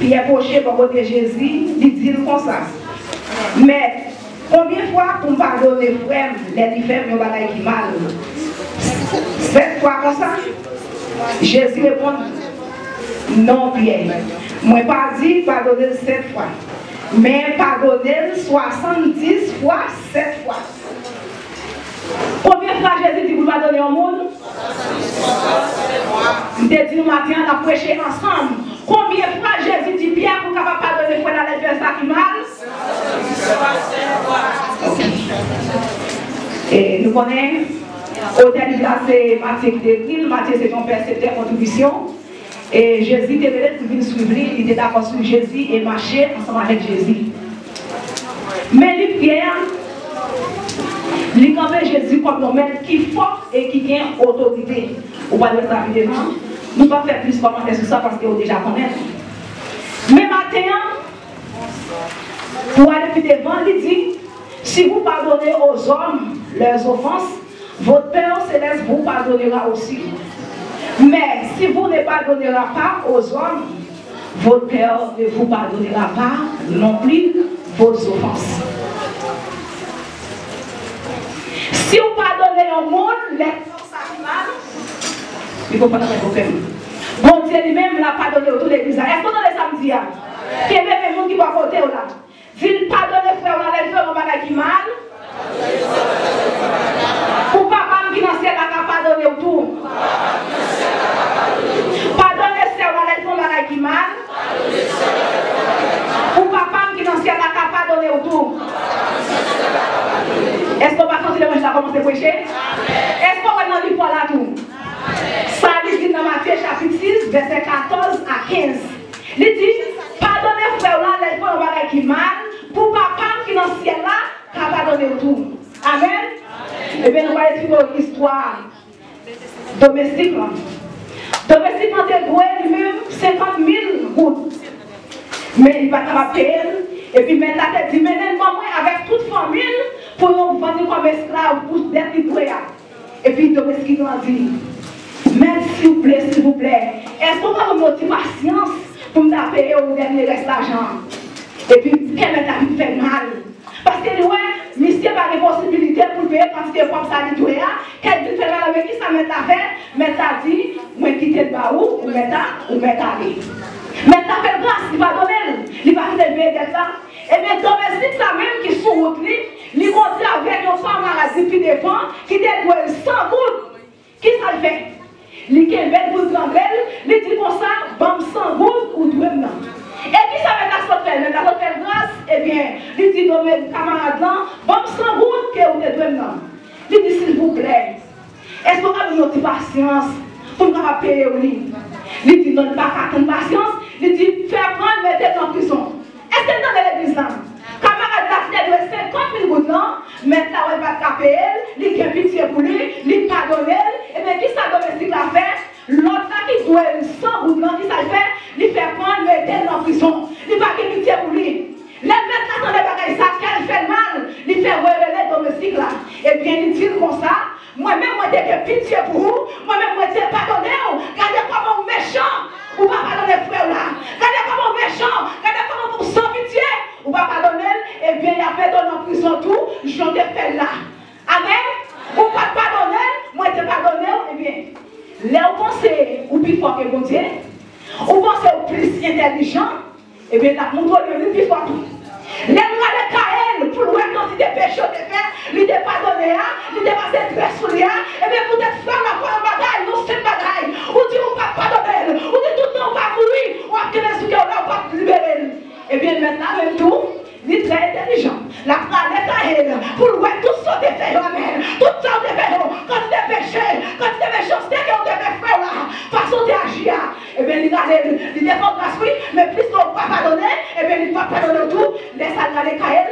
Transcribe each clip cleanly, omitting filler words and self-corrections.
Pierre Pocher pour côté Jésus, il dit comme ça. Mais combien de fois pour me pardonner frère, les différents bagailles qui mal? 7 fois comme ça? Jésus répond, non Pierre. Moi pas dit pardonner 7 fois. Mais pardonner 70 fois 7 fois. Combien de fois Jésus dit vous pardonner au monde? Je te dis nous matin, on a prêché ensemble. Combien de fois Jésus dit Pierre pour capable pardonner fois dans les faire ça qui mal? Et nous connaissons, au dernier là c'est Matthieu qui décrit, Matthieu c'est ton père, c'était contribution. Et Jésus était venu pour venir suivre lui, il était d'accord sur Jésus et marcher ensemble avec Jésus. Mais lui, Pierre, il campait Jésus comme un maître qui est fort et qui a autorité. On va le faire devant. Nous ne pouvons pas faire plus commentaires sur ça parce qu'on déjà connaît. Mais maintenant, pour aller plus devant, il dit, si vous pardonnez aux hommes leurs offenses, votre Père céleste vous pardonnera aussi. Mais si vous ne pardonnerez pas aux hommes, votre Père ne vous pardonnera pas non plus vos offenses. Si vous pardonnez au monde, les forces animales, il faut pas faire problème. Bon Dieu lui-même l'a pardonné autour de l'église. Est-ce qu'on a les samedis? Qui est même les gens qui vont côté là? S'il pardonne frère, on a les frères, on va qui mal. Pour papa qui dans ciel a pardonné autour. Pardonne frère, on a les frères, on va qui mal. Pour papa qui dans ciel a pardonné autour. Est-ce qu'on va continuer à commencer à prêcher? Est-ce qu'on va dans l'histoire là tout? Ça dit dans Matthieu chapitre 6, verset 14 à 15. Il dit, pardonnez frère là, les frères on qui mal, pour papa qui dans le ciel là, qui a pardonné tout. Amen. Et bien nous allons expliquer une histoire domestique. Domestique quand il doit lui-même 50 000 gouttes. Mais il va pas payer. Et puis maintenant, il dit, maintenant, avec toute famille, pour nous vendre comme esclaves pour d'être libérés. Et puis, domestique a dit, mais s'il vous plaît, est-ce qu'on a une patience pour me payer au dernier reste d'argent? Et puis, qu'elle m'a fait mal. Parce que, ouais, monsieur n'a pas de possibilité pour payer quand c'est comme ça, il doit. Qu'elle dit, fait mal avec qui ça m'a fait, mais t'as dit, moi quitter le baou, ou mettre aller. Mais t'as fait grâce, il va donner, il va faire lever de ça. Et bien, domestique, ça même qui sous route, il conduit avec une femme maladie qui défend, qui dédouane 100 gouttes. Qui ça le fait? Il qui est belle pour grandelle, il dit comme ça, bam 100 gouttes ou deux non. Et qui ça met la sorte faire grâce? Eh bien, il dit dans mes camarades là, bam 100 gouttes que ou deux non. Il dit s'il vous plaît, est-ce qu'on a une patience pour nous payer au lit? Il dit non, pas de patience, il dit faire prendre, mettez en prison. Est-ce que dans l'église là, camarade là, il doit 50 000 gouttes là, maintenant il va taper elle, il a pitié pour lui, il pardonne elle, et bien qui ça domestique l'a fait? L'autre là qui doit 100 gouttes là, qui ça fait? Il fait prendre, mettez en prison. Il va avoir pitié pour lui. Les maîtres là, dans les bagages, ça qu'elle fait mal, il fait révéler domestique là. Et bien il dit comme ça, moi-même, moi j'ai pitié pour vous, moi-même, moi j'ai pardonné, regardez comment méchant. Ou pas pardonner frère là. Regardez comment méchant. Regardez comment vous sans pitié. Ou pas pardonner. Et bien il a fait dans la prison tout. J'en ai fait là. Amen. Ou pas pardonner. Moi j'ai pardonné. Et bien. Là où pensez ou plus fort que bon Dieu. Ou pensez ou plus intelligent. Et bien la montre le plus fort tout. Les lois de Kaël, pour le quand il est péché, il est pardonné, il est passé très sous lui, et bien peut-être faire la fois de bataille, nous c'est bataille, ou dit on va pardonner, ou dit tout le temps on va mourir, ou va tenir sous cœur, on va libérer. Et bien maintenant, même tout, il est très intelligent. La planète Kaël, pour le tout ça de faire, tout ça de faire, quand il est péché, quand il est méchanceté, qu'on devait faire là, façon d'agir. Et bien il défend grâce, oui, mais plus qu'on ne va pas pardonner, et bien il va pardonner tout. Laisse aller Kaël,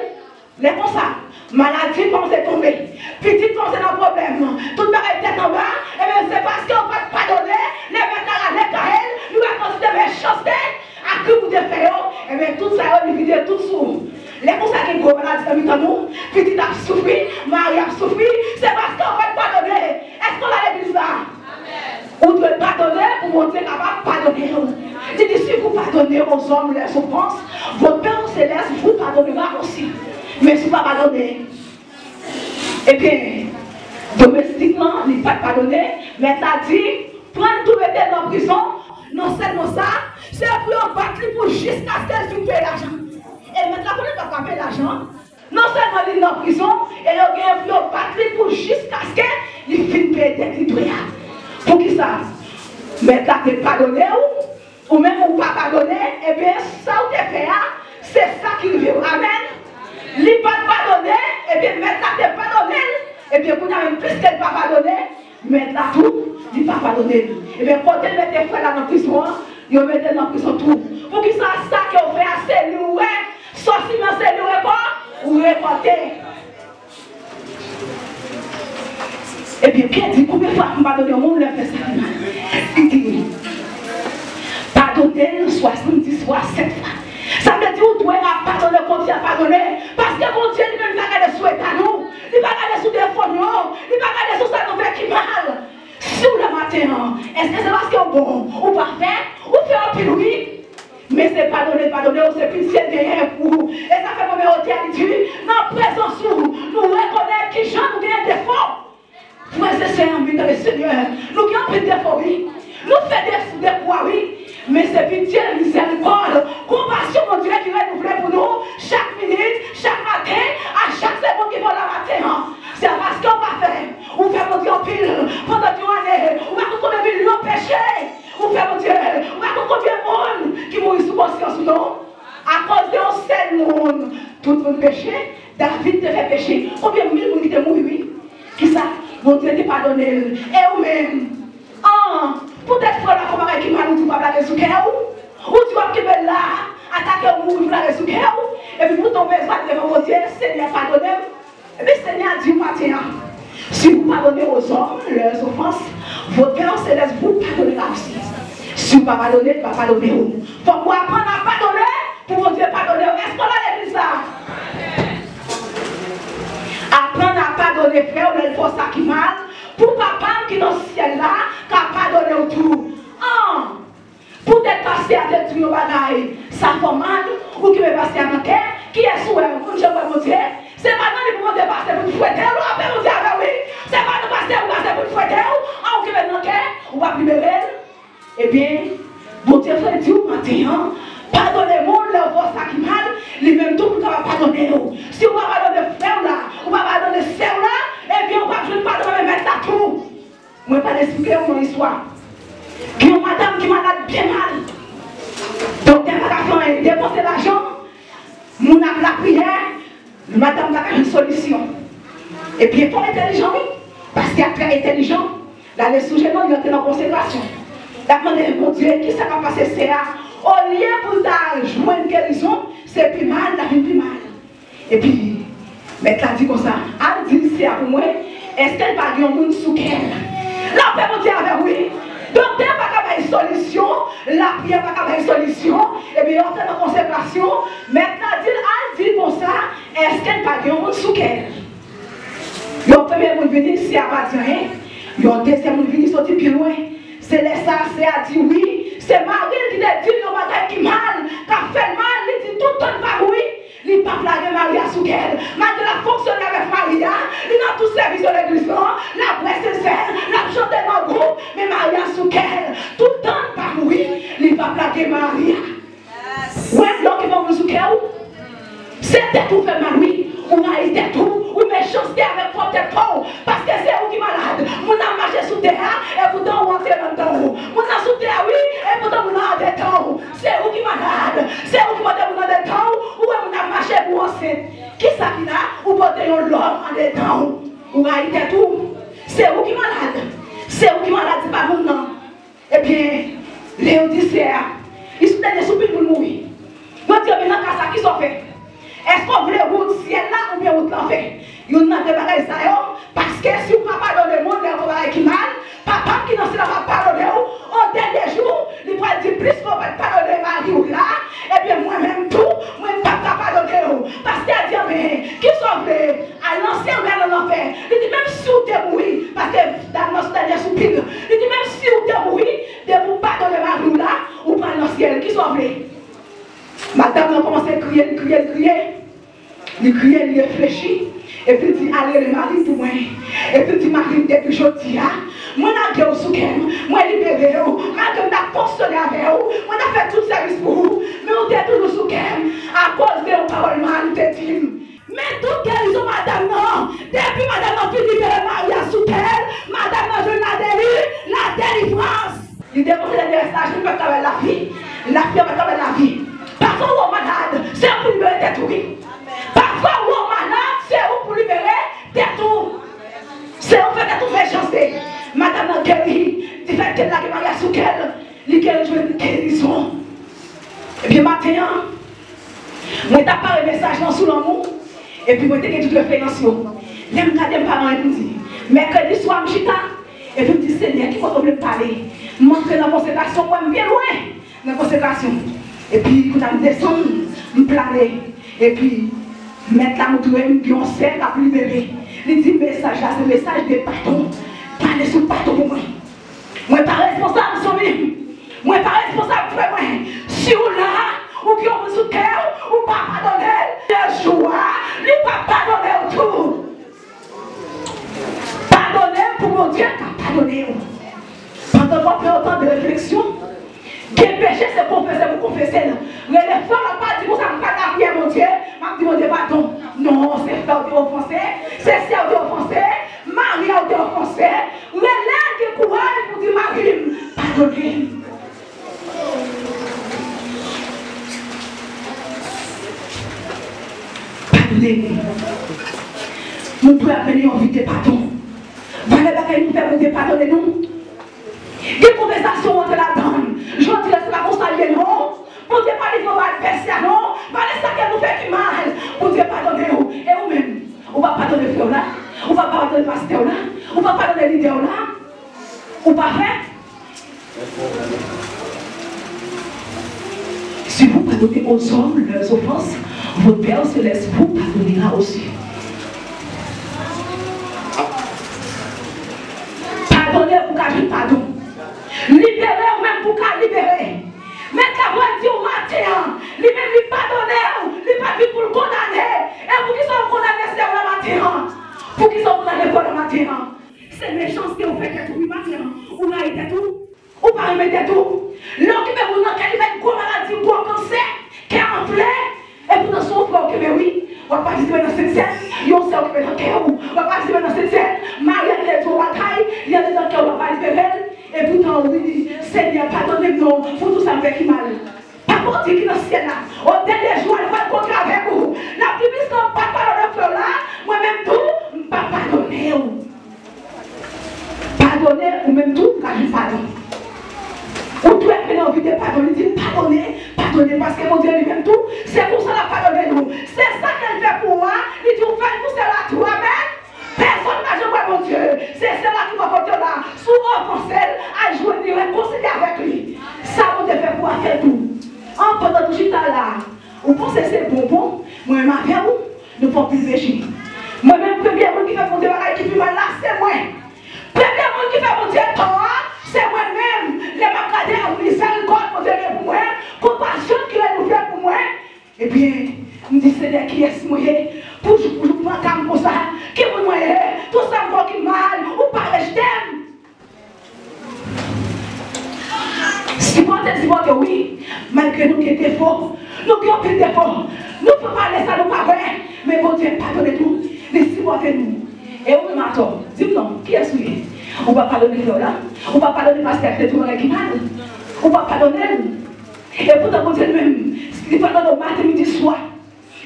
les comme ça. Maladie quand c'est tombé, petite quand c'est un problème, tout le monde est tête en bas, et bien c'est parce qu'on va pardonner, les mettre à la Kaël, nous va considérer méchanceté, à qui vous devez faire, et bien tout ça, on divise tout sous. Les comme ça qui go maladie dans nous, petite a souffert, Marie a souffert, c'est parce qu'on va pardonner. Est-ce qu'on a l'église là? Ou de pardonner pour montrer capable de pardonner. Il dit si vous pardonnez aux aux hommes leurs offenses, votre Père céleste vous pardonnera aussi. Mais si vous ne pardonnez, eh bien, domestiquement, il n'est pas pardonné, mais tu as dit, prendre tout le temps dans la prison, non seulement ça, c'est pour battre pour jusqu'à ce qu'elle finisse l'argent. Et maintenant, vous ne pouvez pas payer l'argent. Non seulement il est dans la prison, et il a pour battre pour jusqu'à ce qu'elle finisse payer des crédits. Pour qui ça? Mais tu as pardonné ou même ou pas pardonné, et bien ça ou tu fait, c'est ça qui vit. Amen. Il n'est pas pardonné, et bien maintenant tu es pardonné, et bien vous n'avez même plus qu'elle pas pardonné, maintenant tout, il n'est pas pardonné. Et bien quand elle met tes frères là dans la prison, il met dans la prison tout. Pour qui ça qu'on fait assez loué, sortir dans ces loués pas, ou récolter. Et bien Pierre dit, combien de fois vous pardonnez au monde, le fait ça? Il dit, pardonnez 70 fois 7 fois. Ça veut dire que vous devez pardonner comme Dieu a pardonné. Parce que mon Dieu lui-même va regarder sur l'état nous. Il va regarder sur des fonds, il va regarder sur ça nous fait qui mal. Si vous le matin, est-ce que c'est parce que bon, ou parfait, ou fait un pile oui? Mais c'est pardonner, c'est plus c'est derrière pour vous. Et ça fait mon métier à dit, dans la présence nous reconnaissons qui j'en nous gagne des fonds. Frères et sœurs, dans le Seigneur, nous avons des défauts, oui. Nous faisons des poids, oui. Mais c'est pitié, miséricorde, compassion, mon Dieu, qui renouvelle pour nous chaque minute, chaque matin, à chaque seconde qui va la matin. C'est parce qu'on va faire. Ou faire mon Dieu en pile pendant une année. Ou va qu'on ait vu le péché. Ou faire mon Dieu. Ou va qu'on combien de monde qui mourit sous conscience, non? À cause d'un seul monde. Tout le monde péché. David te fait pécher. Combien de mille monde qui te mourit, oui? Qui ça? Mon Dieu t'a pardonné. Et vous-même. Peut-être que la femme qui m'a dit que tu vas placer sous cœur. Ou tu vas quitter là, attaquer au mou, tu vas placer sous cœur. Et puis vous tombez devant mon Dieu, Seigneur, pardonnez. Et puis Seigneur dit matin, si vous pardonnez aux hommes leurs offenses, votre Père céleste vous pardonnera aussi. Si vous ne pardonnez pas, il va pardonner vous. Il faut apprendre à pardonner pour mon Dieu pardonner. Est-ce qu'on a l'église là? Apprendre à pardonner, frère, on a une force qui mal. Pour papa qui est dans le ciel là, qui a pardonné autour. Pour être passé à tête de bagaille, ça fait mal, ou qui veut passer à ma terre, qui est sous elle, je vais mon Dieu. C'est pas nous pour passer pour nous fouetter, ou après nous dire, oui, c'est pas nous passer pour nous fouetter, ou qui veut dans terre, ou va libérer. Eh bien, mon Dieu fait dire matin, pardonnez-moi leur voix ça qui mal, les mêmes tout pour pardonner nous. Si on va pardonner frère là, on va pardonner sœur là, eh bien on va juste pardonner mettre tout. Moi pas expliquer mon histoire. Qui ont madame qui malade bien mal. Donc elle va dépenser l'argent, mon âme la prière, madame va faire une solution. Et puis il faut intelligent, oui, parce qu'il est très intelligent. Dans les sujets, il est en consécration. Demandez mon Dieu, qui ça va passer ça? Au lieu pour jouer une guérison, c'est plus mal, la vie plus mal. Et puis, mais tu as dit comme ça, elle dit c'est pour moi, est-ce qu'elle va dire un monde sous qu'elle? Là, on peut dire avec oui. Donc, il n'y a pas une solution, la prière n'a pas une solution, et bien, on fait la consécration. Maintenant, elle dit comme ça, est-ce qu'elle va dire un monde sous qu'elle? Le premier monde venu, c'est à pas dire rien. Le deuxième monde venu, sortir plus loin. C'est les ça, c'est à dire oui. C'est Marie qui a dit le matin qui mal, qui a fait mal, il dit tout le temps pas oui. Il n'a pas flagué Maria sous elle. Malgré la fonctionné avec Maria, il a tout servi sur l'église, la presse est celle, la chanté dans le groupe, mais Maria sous elle. Tout le temps pas oui, il va flaguer Maria. Ouais, donc ils vont vous sous elle. C'était tout fait mal, oui. On a été tout, ou méchanceté avec votre tête, parce que c'est vous qui malade. On a marché sous terre, et pourtant on rentre dans le temps. On a sous terre, oui, et pourtant on a des temps. C'est vous qui malade. C'est vous qui portez dans des temps, ou on a marché pour enceinte. Qui ça qui là, ou portez l'homme en des temps. On a été tout. C'est vous qui malade. C'est vous qui malade, c'est pas vous non. Et bien, les Odysséens, ils sont des soupires pour mourir. Moi, Dieu, maintenant, qu'à ça, qui sont faits? Est-ce qu'on voulait route ciel là ou bien route l'enfer? Il y a des bagages parce que si vous ne pardonnez le monde, il y a des bagages qui mal. Papa qui dans ce va pardonner au dernier jour, il va dire plus qu'on va pardonner Marie ou là. Et bien moi-même tout, moi je ne vais pas pardonner. Parce qu'elle dit, mais qui sont vrais à l'ancien vers l'enfer? Il dit même si vous êtes mourir, parce que dans notre dernier soupir, il dit même si vous êtes mourir, de vous pardonner Marie ou là, ou pas dans le ciel, qui sont vrais? commence à crier. Il crie, il réfléchit. Et puis il dit, allez, le mari pour moi. Et puis il dit, Marie, depuis aujourd'hui, moi, je suis sous moi, je suis libéré, je suis fonctionné avec vous, moi, je fait tout le service pour vous, mais vous êtes toujours sous à cause de vos paroles, vous êtes dit. Mais toute guérison, madame, non, depuis madame, non, puis libérer Maria sous madame, non, je la délivrance. Il démontre les messages, je ne peux pas la vie. La fille va travailler la vie. Parfois, vous êtes malade, c'est pour libérer tête. Parfois, vous êtes malade, c'est pour libérer tête. C'est en fait tout méchanceté. Madame a guéri, il fait qu'elle a Maria sous qu'elle, il guérit une guérison. Et puis maintenant, moi t'ai pas le message dans sous l'amour, et puis moi t'ai tout le fait dans sous. J'aime garder mes parents et me dire, mercredi soir, je suis là, et puis je me dis, Seigneur, qui faut me parler? Montrer dans la consécration, moi, bien loin dans la consécration. Et puis, quand je descends, je me planer. Et puis, mettre la moto, je me sers, la plus libérée. Il dit, message là, c'est le message de pardon. Parlez sur le pardon pour moi. Moi, pas responsable, son moi, pas responsable pour moi. Si vous là, ou qui ont sous cœur, ou pas pardonner, le joie, il pas pardonner tout. Pardonner pour mon Dieu, car pardonner. Pendant qu'on fait autant de réflexion, quel péché c'est confesser, vous confessez. Mais les femmes n'ont pas dit, vous n'avez pas d'arrière, mon Dieu. M'a dit, mon Dieu, pardon. Non, c'est frère qui est offensé, c'est sœur qui est offensé, Marie a été offensé. Mais là, qui courage pour dire, Marie, pardonnez. Pardonnez-moi. Mon frère a venu envie de pardon. Voilà, nous faire pardonner nous. Des conversations entre la dame. Je dis que c'est pas pour ça, non. Pour Dieu pas les mal faire non. Pas ça qu'elle nous fait du mal. Pour Dieu pardonner nous. Et vous-même, on va pardonner frère là. On va pardonner pasteur là. On va pardonner leader là. Ou pas fait? Si vous pardonnez aux hommes leurs offenses, votre Père céleste vous pardonnera aussi. Pardonnez pour qu'à je pardon. Libérer ou même pour qu'à libérer. Mais qu'à vous dire au matin, lui-même lui pardonner, lui pas pour le condamner. Et pour qu'ils soient condamnés, c'est le matin. Pour qu'ils soient condamnés pour le matin. C'est méchant que vous faites tout le matin. Ou là, il tout. Ou pas remettre tout. L'homme qui veut vous dans quelle gros maladie, gros cancer, qui est en plein. Et pour dans son frère, que oui, on va participer dans cette scène. Il y a un qui est dans le cœur. On va participer dans cette scène. Marie, il y a des batailles. Il y a des gens qui vont participer. Et pourtant, oui, Seigneur, pardonnez-nous pour tout ça fait mal. Par contre, qui est dans le ciel là, au dernier jour, elle va rencontrer avec vous. La plus puissante, pas pardonner frère là, moi-même tout, pas pardonner. Pardonner ou même tout, quand je pardonne. Ou tout est venu envie de pardonner, il dit pardonner, pardonner, parce que mon Dieu lui-même tout, c'est pour ça qu'il a pardonné nous. C'est ça qu'elle fait pour moi, il dit vous faites pour cela tout, amen. Personne n'a joué mon Dieu, c'est cela qui va porter là, sous offensé, à jouer, il réconcilier avec lui. Ça vous devez pouvoir faire tout. En pendant tout ça là, vous pensez que c'est bonbon, moi-même avec vous, nous ne pouvons plus pécher. Moi-même, premier monde qui fait mon Dieu, qui fait mal là, c'est moi. Premier monde qui fait mon Dieu, c'est moi-même. Les magasins en miséricorde, mon Dieu, pour moi. Compassion qui va nous faire pour moi. Eh bien, nous disons, Seigneur, qui est moi pour prendre calme pour ça. Qui vous moi tout ça encore qui mal, ou pas, je t'aime. Si vous dites que oui, malgré nous qui sommes défauts, nous qui avons des défauts, nous ne pouvons pas laisser ça, nous pas vrai. Mais mon Dieu, pardonnez nous, laissez-moi nous. Et vous m'attendez, dites non, qui est souillé? On va pardonner là, on va pardonner parce qu'il y a tout le monde qui mal. On va pardonner. Et pourtant, mon Dieu même, il pardonne au matin, midi, soir.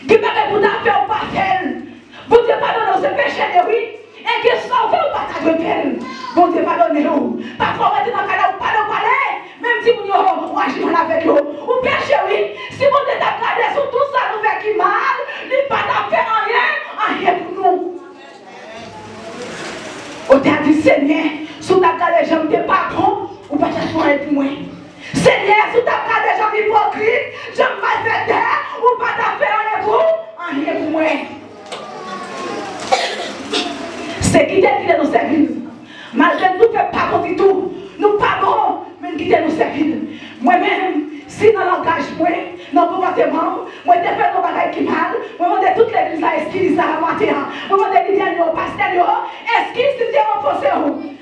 Qui peut pour faire ou pas faire? Bon Dieu, pardonne nos péchés, oui. Et qui sauve ou pas ta peine. Bon Dieu, pardonnez-nous. Parfois, on est dans le cas où on parle, même si vous agissez mal avec nous. Ou péché, oui. Si vous êtes regardé sur tout ça, nous fait qui mal, il ne pas faire rien pour nous. On t'a dit, Seigneur, sous ta garde des gens de pardon, ou pas chercher pour moi. Seigneur, sous ta garde des gens hypocrites, je me malfaiteur, ou pas faire rien pour moi. C'est qui t'a nous servir. Malgré nous fait pas contre tout, nous pardonnons, mais qui t'a nous servir. Moi-même, si dans l'engagement, dans le comportement, moi je fais nos bagages qui mal, moi je demande toute l'église là, est-ce qu'il y a la matin, moi je demande les au pasteur, est-ce qu'il s'est renforcé,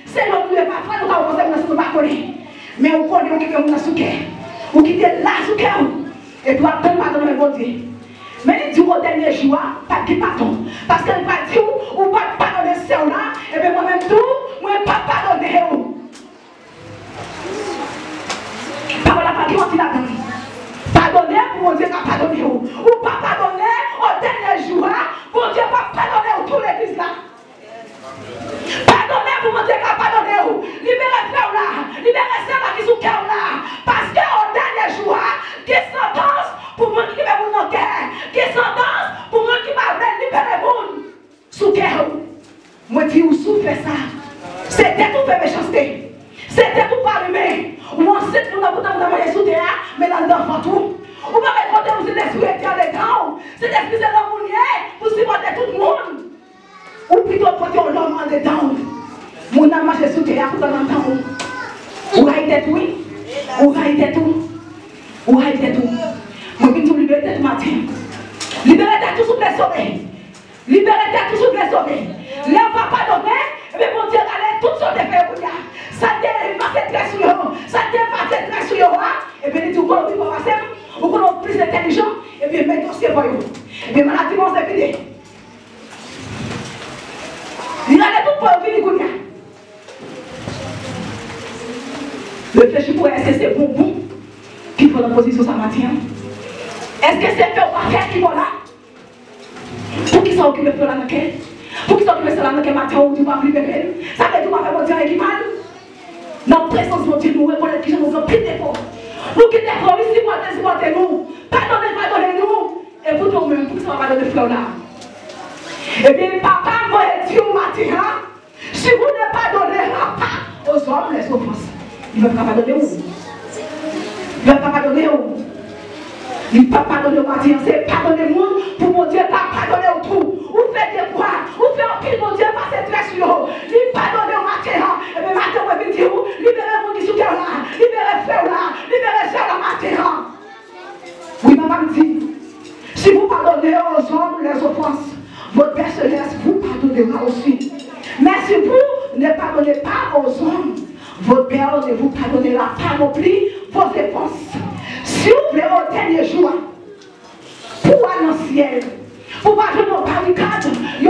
c'est nous ne pas faire, nous avons renforcé, nous ne pas connaître. Mais on connaît, on quitte mon souquet, on quitte là souquet, et puis après, pardon, mais bon Dieu. Mais il dit au dernier jour, pas de pardon. Parce qu'il va dire, ou pas pardonner ce là, et bien moi-même tout, moi pas pardonner. Parole la parole qui là-dedans. Pardonner pour mon Dieu qui pardonner. Ou pas pardonner au dernier jour, pour Dieu pas pardonner tout l'église là. Pardonnez pour mon Dieu qui pardonner. Libérez frère là, libérez ceux là qui sont cœur là. Parce qu'au dernier jour, qui sentence pour moi qui va vous manquer, qui sentence pour moi qui va libérer vous. Sous cœur. Moi dis où souffre ça. C'était tout fait méchanceté. C'était tout par humain. Ou ensuite nous n'avons pas de sous terre, mais dans le devant tout. Ou pas raconter vous c'est l'esprit qui est dedans. C'est l'esprit de l'homme pour supporter tout le monde. Ou plutôt porter l'homme en dedans. Mon âme marche sous terre pour t'entendre. Ou haïté tout. Ou haïté tout. Ou haïté tout. Moi je vais libérer tout matin. Libérer tout sous les sommets. Libérer tout sous les sommets. Là va pardonner. Et bien mon Dieu allez tout sur les faits. Ça te passe très sur eux. Ça te passe très sur eux. Et bien tu vois vous passer. Vous connaissez plus intelligent. Et bien mettez dossier pour vous. Et bien maladie vont se finir. Il allait tout pour venir. Réfléchis pour est-ce que c'est bon qui faut la position ça matin. Est-ce que c'est fait ou pas faire qui vont là? Pour qui sont occupés de la maquette? Pour qui sont occupés de la maquette matin ou tu vas libérer? Ça veut dire qu'on va faire mon Dieu avec qui mal? Dans la présence de Dieu, nous reconnaissons que nous avons pris des efforts. Nous qui défendons, supportez-nous. Pardonnez-nous. Et vous nous-mêmes, pour que ça va pardonner frère là. Eh bien, papa va dire au matin, si vous ne pardonnez pas aux hommes les offenses, il ne va pas pardonner où? Il ne va pas pardonner où? Il ne va pas pardonner au matin, c'est pardonner moi pour mon Dieu, pas pardonner au tout. Ou faites des quoi? Ou faites en pile mon Dieu, passer très sur eux. Il pardonne au matin, et bien matin, on va dire, libérez mon Dieu là, libérez frère là, libérez ça là matin. Oui, maman me dit, si vous pardonnez aux hommes les offenses, votre Père Céleste vous pardonnera aussi. Mais si vous ne pardonnez pas aux hommes, votre Père ne vous pardonnera pas non plus vos offenses. Si vous voulez au dernier jour, pour aller dans le ciel, pour pas jouer nos barricades, il